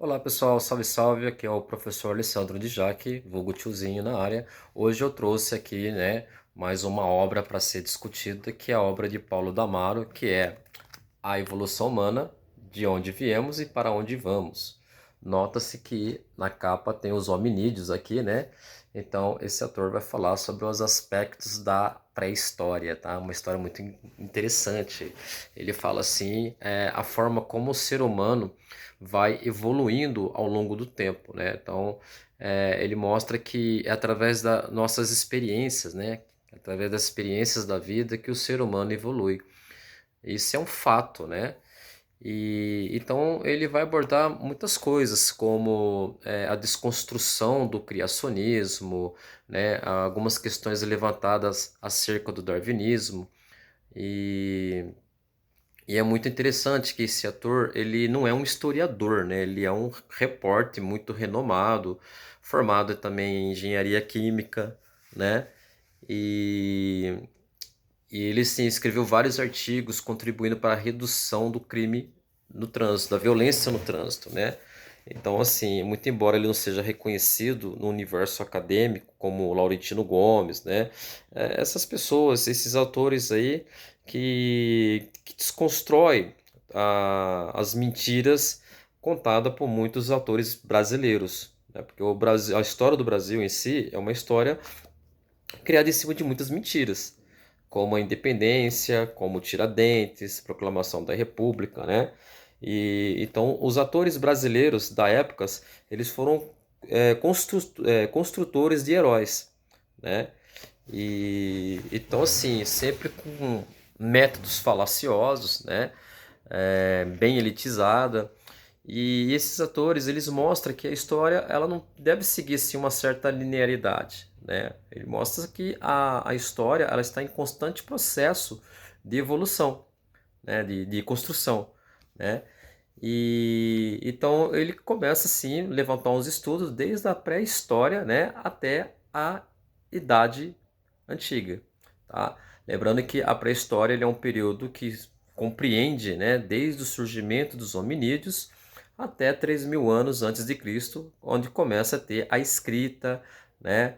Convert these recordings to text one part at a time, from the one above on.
Olá pessoal, salve salve, aqui é o professor Alessandro de Jaque, vulgo tiozinho na área. Hoje eu trouxe aqui, mais uma obra para ser discutida, que é a obra de Paulo Damaro, que é A Evolução Humana, de onde viemos e para onde vamos. Nota-se que na capa tem os hominídeos aqui, né? Então esse autor vai falar sobre os aspectos da pré-história, tá? Uma história muito interessante. Ele fala assim, a forma como o ser humano vai evoluindo ao longo do tempo, né? Então ele mostra que é através das nossas experiências, né? Através das experiências da vida que o ser humano evolui. Isso é um fato, né? E então ele vai abordar muitas coisas, como a desconstrução do criacionismo, né? Algumas questões levantadas acerca do darwinismo, e, e é muito interessante que esse ator ele não é um historiador, né? Ele é um repórter muito renomado, formado também em engenharia química, né? E e ele sim escreveu vários artigos contribuindo para a redução do crime no trânsito, da violência no trânsito, né? Então, assim, muito embora ele não seja reconhecido no universo acadêmico como o Laurentino Gomes, né? Essas pessoas, esses autores aí que desconstrói as mentiras contadas por muitos autores brasileiros, né? Porque o Brasil, a história do Brasil em si é uma história criada em cima de muitas mentiras, como a independência, como Tiradentes, proclamação da República, né? E então os atores brasileiros da época, eles foram construtores de heróis, né? E então assim, sempre com métodos falaciosos, né? Bem elitizada. E esses atores, eles mostram que a história ela não deve seguir assim, uma certa linearidade, né? Ele mostra que a história ela está em constante processo de evolução, né? De construção, né? E então ele começa assim a levantar uns estudos desde a pré-história, né, até a idade antiga, tá? Lembrando que a pré-história ele é um período que compreende, né, desde o surgimento dos hominídeos até 3.000 anos antes de Cristo, onde começa a ter a escrita, né,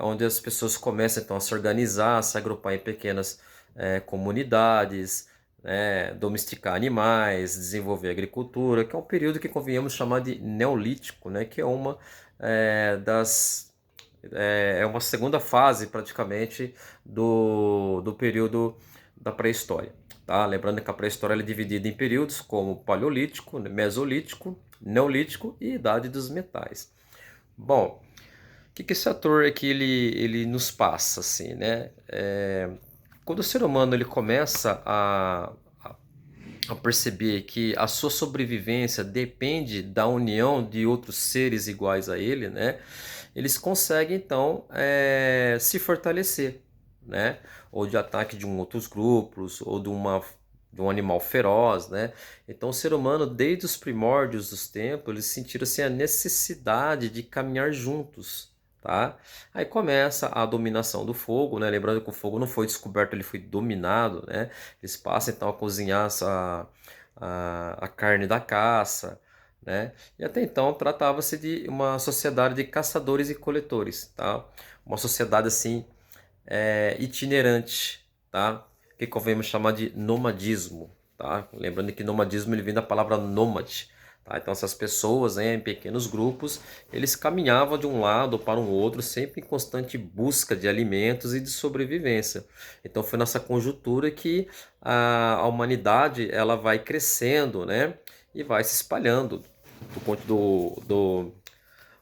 onde as pessoas começam então a se organizar, a se agrupar em pequenas comunidades, né, domesticar animais, desenvolver agricultura, que é um período que convenhamos chamar de neolítico, né, que é uma das é uma segunda fase praticamente do período da pré-história. Tá? Lembrando que a pré-história é dividida em períodos como paleolítico, mesolítico, neolítico e idade dos metais. Bom, o que esse ator aqui ele nos passa assim, né? Quando o ser humano ele começa a perceber que a sua sobrevivência depende da união de outros seres iguais a ele, né? Eles conseguem então se fortalecer, né? Ou de ataque de outros grupos, ou de um animal feroz, né? Então o ser humano, desde os primórdios dos tempos, eles sentiram assim, a necessidade de caminhar juntos, tá? Aí começa a dominação do fogo, né? Lembrando que o fogo não foi descoberto, ele foi dominado, né? Eles passam então a cozinhar a carne da caça, né? E até então tratava-se de uma sociedade de caçadores e coletores, tá? Uma sociedade assim itinerante, tá? Que convenhamos chamar de nomadismo, tá? Lembrando que nomadismo ele vem da palavra nômade, tá? Então essas pessoas, né, em pequenos grupos, eles caminhavam de um lado para um outro, sempre em constante busca de alimentos e de sobrevivência. Então foi nessa conjuntura que a humanidade ela vai crescendo, né? E vai se espalhando do ponto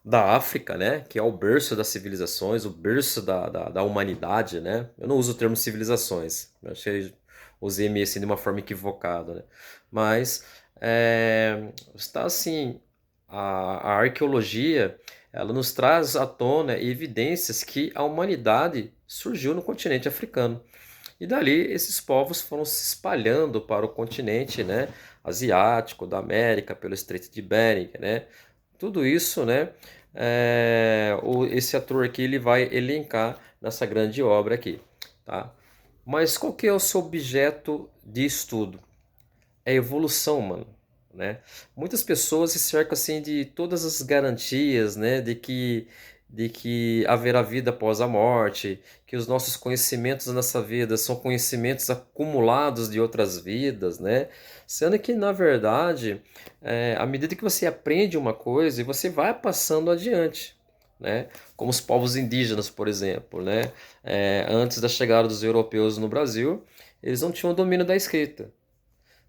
da África, né? Que é o berço das civilizações, o berço da humanidade, né? Eu não uso o termo civilizações, eu achei, usei meio assim de uma forma equivocada, né? Mas está assim, a arqueologia ela nos traz à tona evidências que a humanidade surgiu no continente africano. E dali esses povos foram se espalhando para o continente, né, asiático, da América, pelo Estreito de Bering, né? Tudo isso, né, esse ator aqui ele vai elencar nessa grande obra aqui, tá? Mas qual que é o seu objeto de estudo? É evolução, mano. né? Muitas pessoas se cercam assim de todas as garantias, né, de que haverá vida após a morte, que os nossos conhecimentos nessa vida são conhecimentos acumulados de outras vidas, né? Sendo que, na verdade, à medida que você aprende uma coisa, você vai passando adiante, né? Como os povos indígenas, por exemplo, né? Antes da chegada dos europeus no Brasil, eles não tinham domínio da escrita,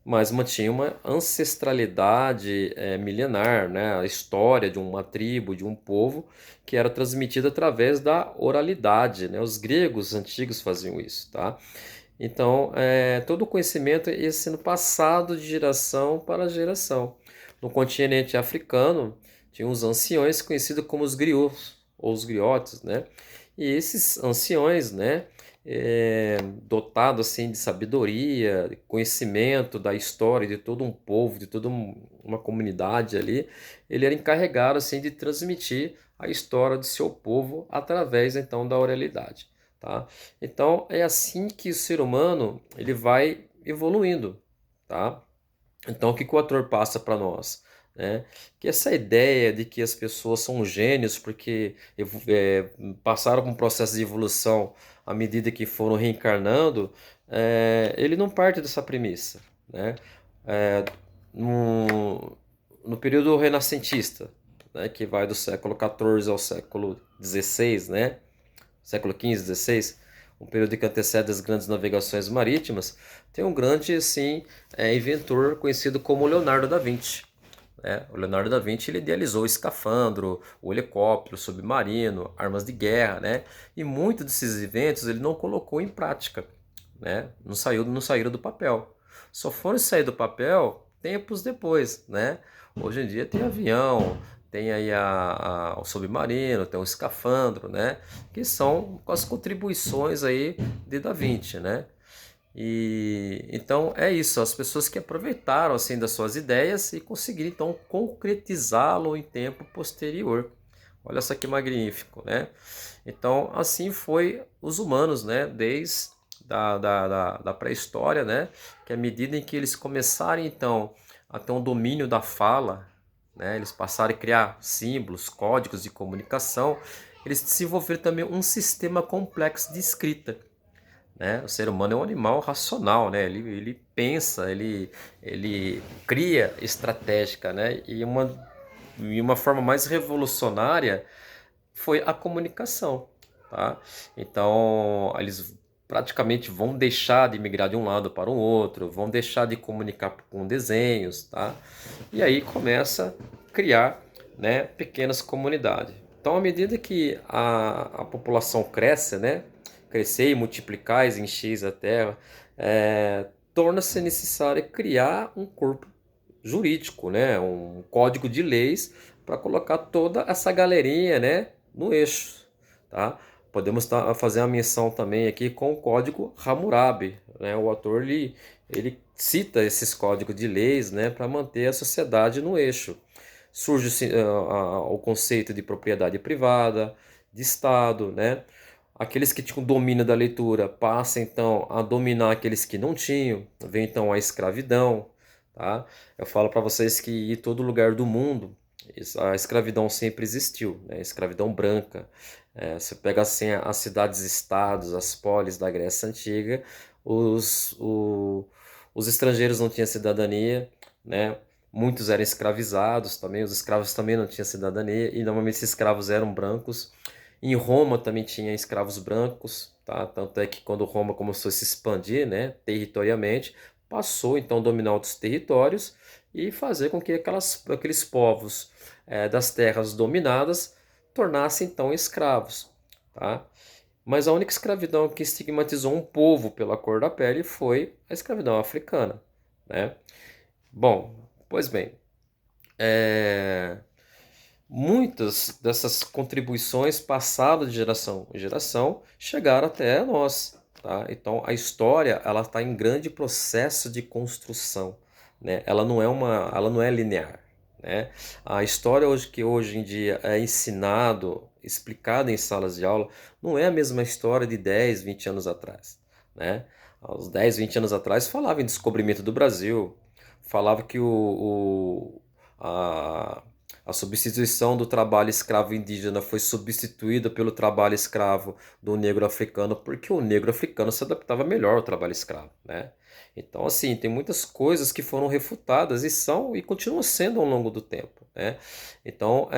mas mantinha uma ancestralidade milenar, né? A história de uma tribo, de um povo, que era transmitida através da oralidade, né? Os gregos antigos faziam isso, tá? Então, todo o conhecimento ia sendo passado de geração para geração. No continente africano, tinha os anciões conhecidos como os griots, ou os griotes, né? E esses anciões, né, dotados assim de sabedoria, de conhecimento da história de todo um povo, de toda uma comunidade ali, ele era encarregado assim de transmitir a história do seu povo através então da oralidade, tá? Então é assim que o ser humano ele vai evoluindo, tá? Então, o que o ator passa para nós? Né? Que essa ideia de que as pessoas são gênios porque passaram por um processo de evolução à medida que foram reencarnando, ele não parte dessa premissa. Né? É, no período renascentista, né, que vai do século XIV ao século XVI, né? Século XV, XVI, um período que antecede as grandes navegações marítimas, tem um grande assim, inventor conhecido como Leonardo da Vinci. Né? O Leonardo da Vinci ele idealizou o escafandro, o helicóptero, o submarino, armas de guerra, né? E muitos desses inventos ele não colocou em prática, né? Não saíram do papel. Só foram sair do papel tempos depois, né? Hoje em dia tem avião, tem aí o submarino, tem o escafandro, né? Que são as contribuições aí de Da Vinci, né? E então é isso, as pessoas que aproveitaram assim das suas ideias e conseguiram então concretizá-lo em tempo posterior. Olha só que magnífico, né? Então assim foi os humanos, né? Desde da pré-história, né? Que à medida em que eles começarem então a ter um domínio da fala, né? Eles passaram a criar símbolos, códigos de comunicação, eles desenvolveram também um sistema complexo de escrita, né? O ser humano é um animal racional, né? Ele pensa, ele cria estratégica, né? E uma forma mais revolucionária foi a comunicação, tá? Então, eles praticamente vão deixar de migrar de um lado para o outro, vão deixar de comunicar com desenhos, tá? E aí começa a criar, né, pequenas comunidades. Então, à medida que a população cresce, né, crescer e multiplicar e encher a terra, torna-se necessário criar um corpo jurídico, né, um código de leis para colocar toda essa galerinha, né, no eixo, tá? Podemos fazer uma menção também aqui com o código Hammurabi, né? O autor ele cita esses códigos de leis, né, para manter a sociedade no eixo. Surge o conceito de propriedade privada, de Estado, né? Aqueles que tinham domínio da leitura passam então a dominar aqueles que não tinham, vem então a escravidão, tá? Eu falo para vocês que em todo lugar do mundo a escravidão sempre existiu, né? Escravidão branca. Você pega assim as cidades-estados, as polis da Grécia Antiga, os estrangeiros não tinham cidadania, né? Muitos eram escravizados também, os escravos também não tinham cidadania, e normalmente esses escravos eram brancos. Em Roma também tinha escravos brancos, tá? Tanto é que quando Roma começou a se expandir, né, territorialmente, passou então a dominar outros territórios e fazer com que aqueles povos das terras dominadas tornassem então escravos, tá? Mas a única escravidão que estigmatizou um povo pela cor da pele foi a escravidão africana, né? Bom, pois bem, muitas dessas contribuições passadas de geração em geração chegaram até nós, tá? Então a história ela está em grande processo de construção, né? Ela não é linear, né? A história hoje em dia é ensinado, explicada em salas de aula, não é a mesma história de 10, 20 anos atrás, né? Aos 10, 20 anos atrás falava em descobrimento do Brasil, falava que a, a substituição do trabalho escravo indígena foi substituída pelo trabalho escravo do negro africano, porque o negro africano se adaptava melhor ao trabalho escravo, né? Então, assim, tem muitas coisas que foram refutadas e são e continuam sendo ao longo do tempo, né? Então,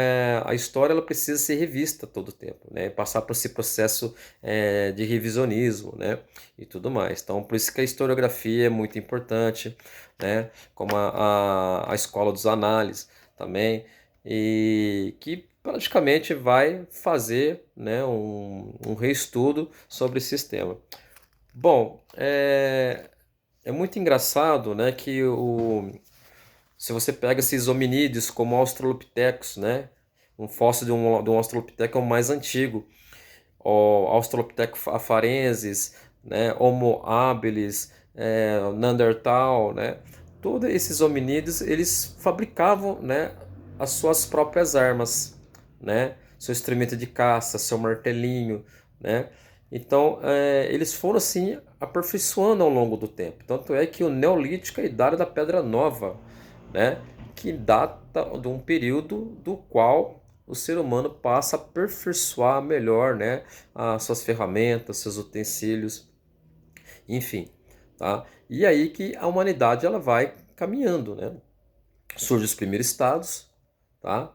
a história ela precisa ser revista todo o tempo, né? Passar por esse processo de revisionismo, né? E tudo mais. Então, por isso que a historiografia é muito importante, né? Como a escola dos análises também, e que praticamente vai fazer, né, um reestudo sobre esse sistema. Bom, é muito engraçado, né, que se você pega esses hominídeos como Australopithecus, né, um fóssil de um Australopithecus é o mais antigo, o Australopithecus afarensis, né, Homo habilis, Neandertal, né, todos esses hominídeos eles fabricavam, né, as suas próprias armas, né, seu instrumento de caça, seu martelinho, né. Então eles foram assim aperfeiçoando ao longo do tempo. Tanto é que o Neolítico é a idade da Pedra Nova, né, que data de um período do qual o ser humano passa a aperfeiçoar melhor, né, as suas ferramentas, seus utensílios, enfim, tá? E aí que a humanidade ela vai caminhando, né? Surgem os primeiros estados, tá?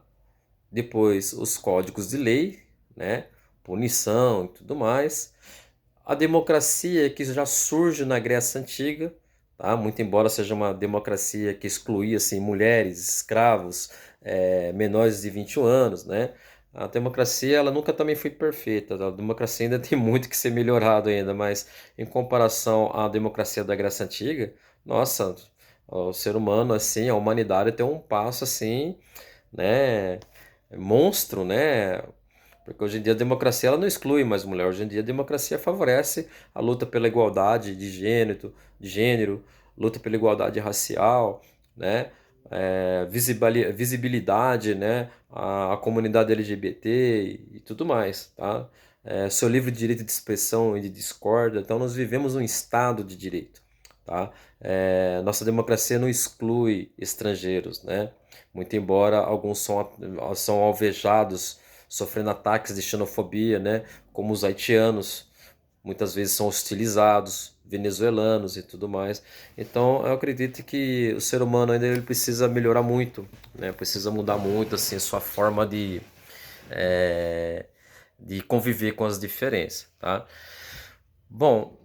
Depois os códigos de lei, né? Punição e tudo mais. A democracia que já surge na Grécia Antiga, tá? Muito embora seja uma democracia que excluía assim, mulheres, escravos, menores de 21 anos, né? A democracia ela nunca também foi perfeita, tá? A democracia ainda tem muito que ser melhorado ainda, mas em comparação à democracia da Grécia Antiga, nossa, o ser humano assim, a humanidade tem um passo assim, né, monstro, né? Porque hoje em dia a democracia ela não exclui mais mulher, hoje em dia a democracia favorece a luta pela igualdade de gênero, luta pela igualdade racial, né? Visibilidade, né? A comunidade LGBT e tudo mais, tá? Seu livre direito de expressão e de discórdia, então nós vivemos um estado de direito, tá? Nossa democracia não exclui estrangeiros, né? Muito embora alguns são alvejados, sofrendo ataques de xenofobia, né? Como os haitianos, muitas vezes são hostilizados, venezuelanos e tudo mais. Então, eu acredito que o ser humano ainda ele precisa melhorar muito, né? Precisa mudar muito assim sua forma de conviver com as diferenças, tá? Bom,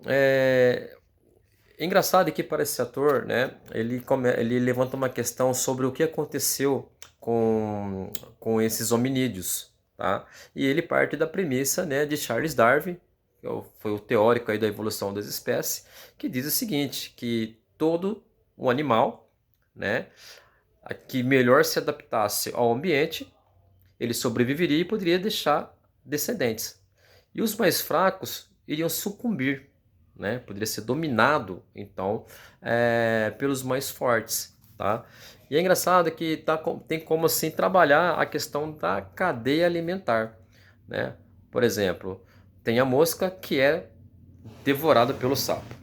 engraçado que para esse ator, né, ele levanta uma questão sobre o que aconteceu com esses hominídeos, tá? E ele parte da premissa, né, de Charles Darwin, que foi o teórico aí da evolução das espécies, que diz o seguinte, que todo o animal, né, que melhor se adaptasse ao ambiente, ele sobreviveria e poderia deixar descendentes. E os mais fracos iriam sucumbir, né? Poderia ser dominado, então, pelos mais fortes, tá? E é engraçado que tem como assim trabalhar a questão da cadeia alimentar, né? Por exemplo, tem a mosca que é devorada pelo sapo.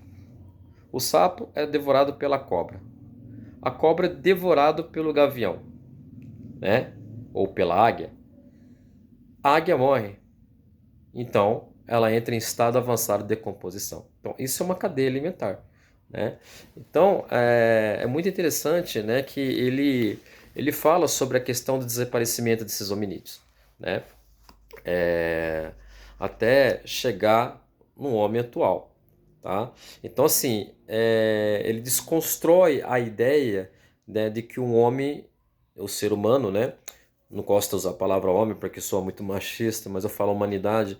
O sapo é devorado pela cobra. A cobra é devorado pelo gavião, né? Ou pela águia. A águia morre. Então, ela entra em estado avançado de decomposição. Então, isso é uma cadeia alimentar, né? Então, é muito interessante, né, que ele fala sobre a questão do desaparecimento desses hominídeos, né? É, até chegar no homem atual, tá? Então, assim, ele desconstrói a ideia, né, de que um homem, o ser humano, né, não gosto de usar a palavra homem porque sou muito machista, mas eu falo humanidade,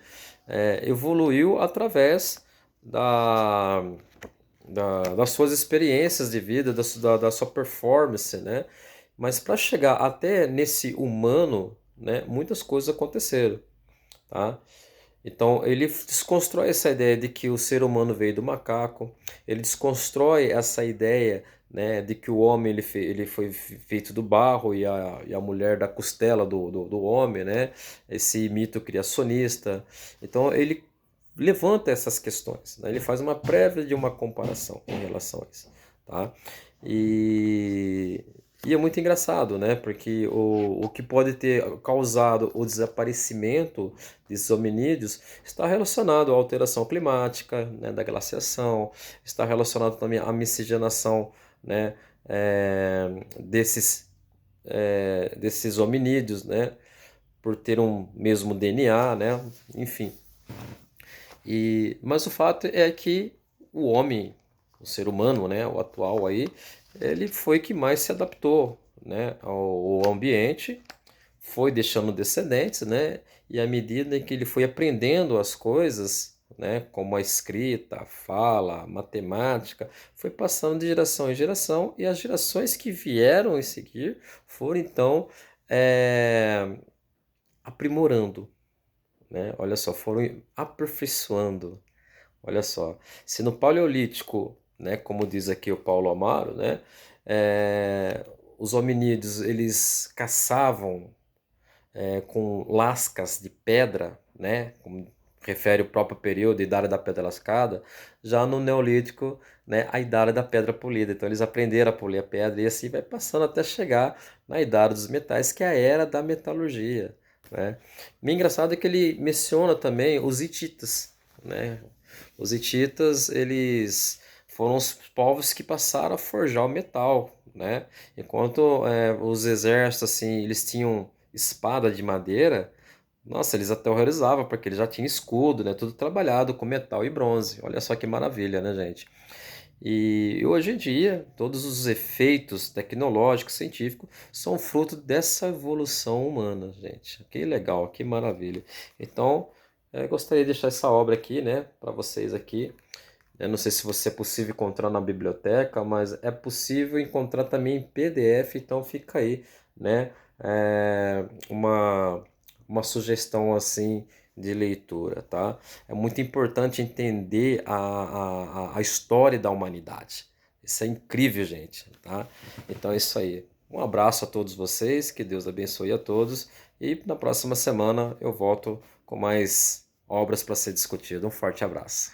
evoluiu através da, das suas experiências de vida, da sua performance, né? Mas para chegar até nesse humano, né, muitas coisas aconteceram, tá? Então ele desconstrói essa ideia de que o ser humano veio do macaco, ele desconstrói essa ideia, né, de que o homem ele foi feito do barro e a mulher da costela do homem, né, esse mito criacionista. Então ele levanta essas questões, né, ele faz uma prévia de uma comparação em relação a isso. Tá? E, e é muito engraçado, né? Porque o que pode ter causado o desaparecimento desses hominídeos está relacionado à alteração climática, né, da glaciação, está relacionado também à miscigenação, né, desses hominídeos, né, por ter um mesmo DNA, né, enfim. Mas o fato é que o homem, o ser humano, né, o atual aí, ele foi que mais se adaptou, né, ao ambiente, foi deixando descendentes, né, e à medida que ele foi aprendendo as coisas, né, como a escrita, a fala, a matemática, foi passando de geração em geração, e as gerações que vieram em seguir foram então aprimorando, né? Olha só, foram aperfeiçoando. Olha só, se no Paleolítico, né, como diz aqui o Paulo Amaro, né, os hominídeos eles caçavam com lascas de pedra, né, como refere o próprio período, a Idade da Pedra Lascada, já no Neolítico, né, a Idade da Pedra Polida. Então eles aprenderam a polir a pedra e assim vai passando até chegar na Idade dos Metais, que é a era da metalurgia, né. E o engraçado é que ele menciona também os hititas, né. Os hititas, eles foram os povos que passaram a forjar o metal, né? Enquanto os exércitos, assim, eles tinham espada de madeira, nossa, eles até horrorizavam, porque eles já tinham escudo, né? Tudo trabalhado com metal e bronze. Olha só que maravilha, né, gente? E hoje em dia, todos os efeitos tecnológicos, científicos, são fruto dessa evolução humana, gente. Que legal, que maravilha. Então, eu gostaria de deixar essa obra aqui, né, para vocês aqui. Eu não sei se você é possível encontrar na biblioteca, mas é possível encontrar também em PDF, então fica aí, né, uma sugestão assim de leitura, tá? É muito importante entender a história da humanidade. Isso é incrível, gente, tá? Então é isso aí. Um abraço a todos vocês, que Deus abençoe a todos e na próxima semana eu volto com mais obras para ser discutido. Um forte abraço.